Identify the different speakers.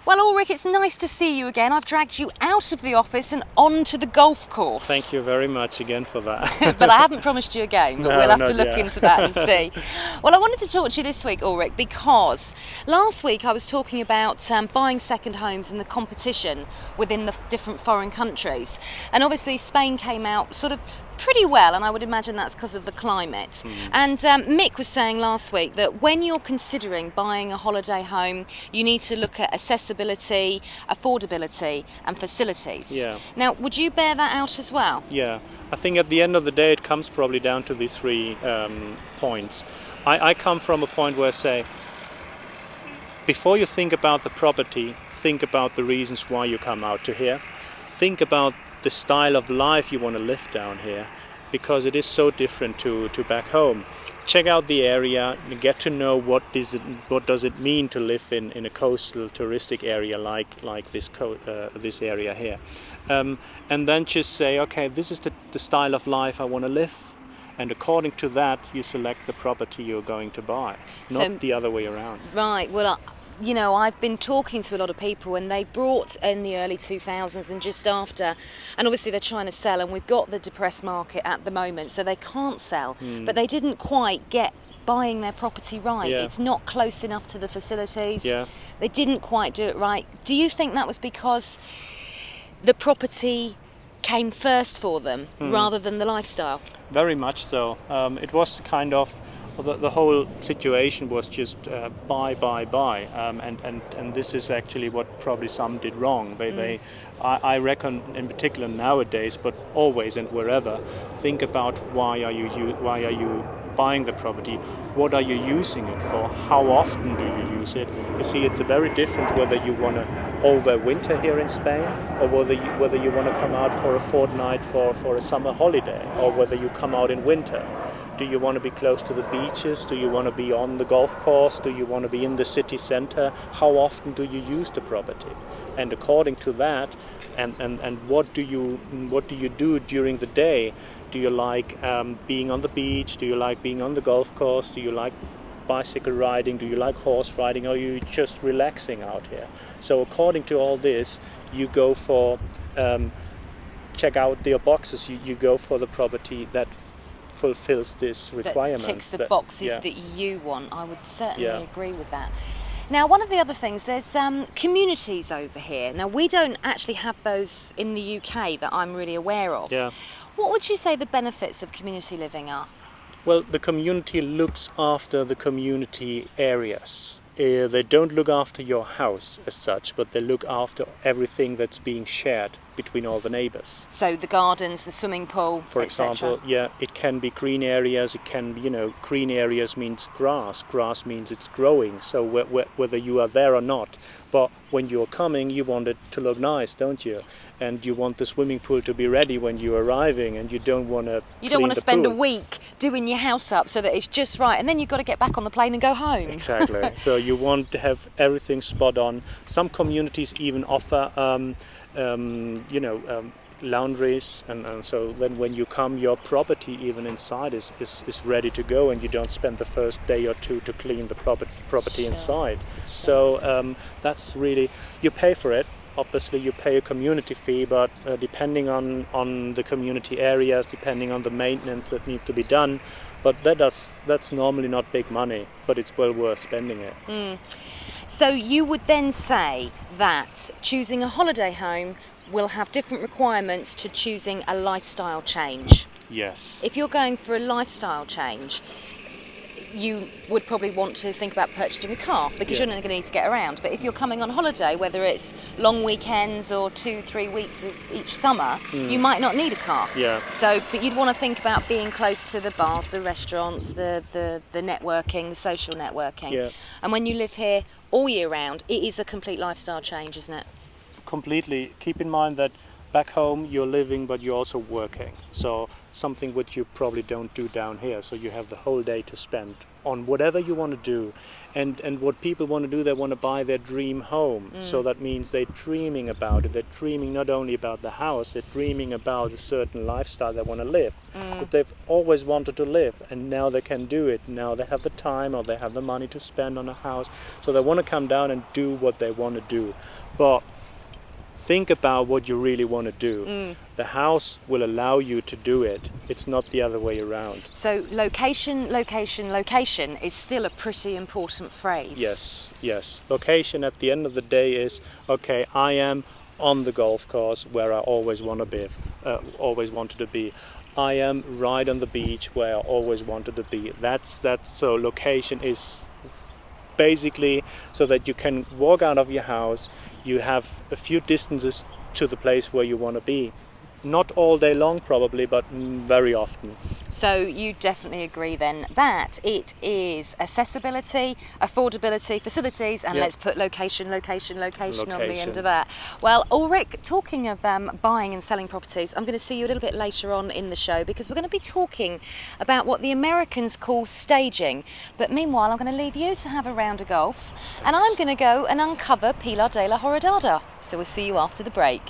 Speaker 1: Well, Ulrich, it's nice to see you again. I've dragged you out of the office and onto the golf course.
Speaker 2: Thank you very much again for that.
Speaker 1: But I haven't promised you a game, but
Speaker 2: No,
Speaker 1: we'll have to
Speaker 2: not
Speaker 1: look
Speaker 2: yet.
Speaker 1: into that and see. Well, I wanted to talk to you this week, Ulrich, because last week I was talking about buying second homes and the competition within the different foreign countries. And obviously Spain came out sort of pretty well, and I would imagine that's because of the climate. And Mick was saying last week that when you're considering buying a holiday home, you need to look at accessibility, affordability and facilities.
Speaker 2: Yeah.
Speaker 1: Now, would you bear that out as well?
Speaker 2: Yeah, I think at the end of the day it comes probably down to these three points. I come from a point where I say, before you think about the property, think about the reasons why you come out to here. Think about the style of life you want to live down here, because it is so different to back home. Check out the area, get to know what does it mean to live in a coastal touristic area like this area here, and then just say, okay, this is the style of life I want to live, and according to that you select the property you're going to buy, not the other way around.
Speaker 1: Right. Well, you know, I've been talking to a lot of people, and they brought in the early 2000s and just after, and obviously they're trying to sell, and we've got the depressed market at the moment, so they can't sell, but they didn't quite get buying their property right.
Speaker 2: Yeah.
Speaker 1: It's not close enough to the facilities.
Speaker 2: Yeah.
Speaker 1: They didn't quite do it right. Do you think that was because the property came first for them rather than the lifestyle?
Speaker 2: Very much so. It was kind of, the whole situation was just buy, and this is actually what probably some did wrong. I reckon, in particular nowadays, but always and wherever, think about why are you buying the property? What are you using it for? How often do you use it? You see, it's a very different whether you want to overwinter here in Spain, or whether you want to come out for a fortnight for a summer holiday, or whether you come out in winter. Do you want to be close to the beaches? Do you want to be on the golf course? Do you want to be in the city center? How often do you use the property? And according to that, and what do you do during the day? Do you like being on the beach? Do you like being on the golf course? Do you like bicycle riding? Do you like horse riding? Or are you just relaxing out here? So according to all this, you go for check out your boxes. You go for the property that fulfills this requirement.
Speaker 1: That ticks the boxes that you want. I would certainly agree with that. Now, one of the other things, there's communities over here. Now, we don't actually have those in the UK that I'm really aware of.
Speaker 2: Yeah.
Speaker 1: What would you say the benefits of community living are?
Speaker 2: Well, the community looks after the community areas. They don't look after your house as such, but they look after everything that's being shared between all the neighbors.
Speaker 1: So the gardens, the swimming pool,
Speaker 2: for example, it can be green areas. It can be, green areas means grass. Grass means it's growing. So whether you are there or not, but when you're coming, you want it to look nice, don't you? And you want the swimming pool to be ready when you're arriving, and you don't want to.
Speaker 1: You don't want to spend a week doing your house up so that it's just right, and then you've got to get back on the plane and go home.
Speaker 2: Exactly. So you want to have everything spot on. Some communities even offer, laundries, and so then when you come, your property even inside is ready to go, and you don't spend the first day or two to clean the property inside. So that's really, you pay for it. Obviously you pay a community fee, but depending on the community areas, depending on the maintenance that need to be done, but that's normally not big money, but it's well worth spending it.
Speaker 1: So you would then say that choosing a holiday home will have different requirements to choosing a lifestyle change.
Speaker 2: Yes.
Speaker 1: If you're going for a lifestyle change, you would probably want to think about purchasing a car, because you're not going to need to get around. But if you're coming on holiday, whether it's long weekends or 2-3 weeks each summer, you might not need a car.
Speaker 2: Yeah.
Speaker 1: So, but you'd want to think about being close to the bars, the restaurants, the networking, the social networking.
Speaker 2: Yeah.
Speaker 1: And when you live here all year round, it is a complete lifestyle change, isn't it?
Speaker 2: Completely. Keep in mind that back home you're living, but you're also working. So something which you probably don't do down here. So you have the whole day to spend on whatever you want to do. And what people want to do, they want to buy their dream home. So that means they're dreaming about it. They're dreaming not only about the house, they're dreaming about a certain lifestyle they want to live. That they've always wanted to live, and now they can do it. Now they have the time or they have the money to spend on a house. So they want to come down and do what they want to do. But think about what you really want to do. The house will allow you to do it. It's not the other way around.
Speaker 1: So location, location, location is still a pretty important phrase.
Speaker 2: Yes, yes. Location at the end of the day is, okay, I am on the golf course where I always want to be, always wanted to be. I am right on the beach where I always wanted to be. That's so location is basically so that you can walk out of your house, you have a few distances to the place where you want to be. Not all day long probably, but very often.
Speaker 1: So you definitely agree then that it is accessibility, affordability, facilities, and let's put location on the end of that. Well, Ulrich, talking of buying and selling properties, I'm going to see you a little bit later on in the show because we're going to be talking about what the Americans call staging. But meanwhile, I'm going to leave you to have a round of golf. Thanks. And I'm going to go and uncover Pilar de la Horadada. So we'll see you after the break.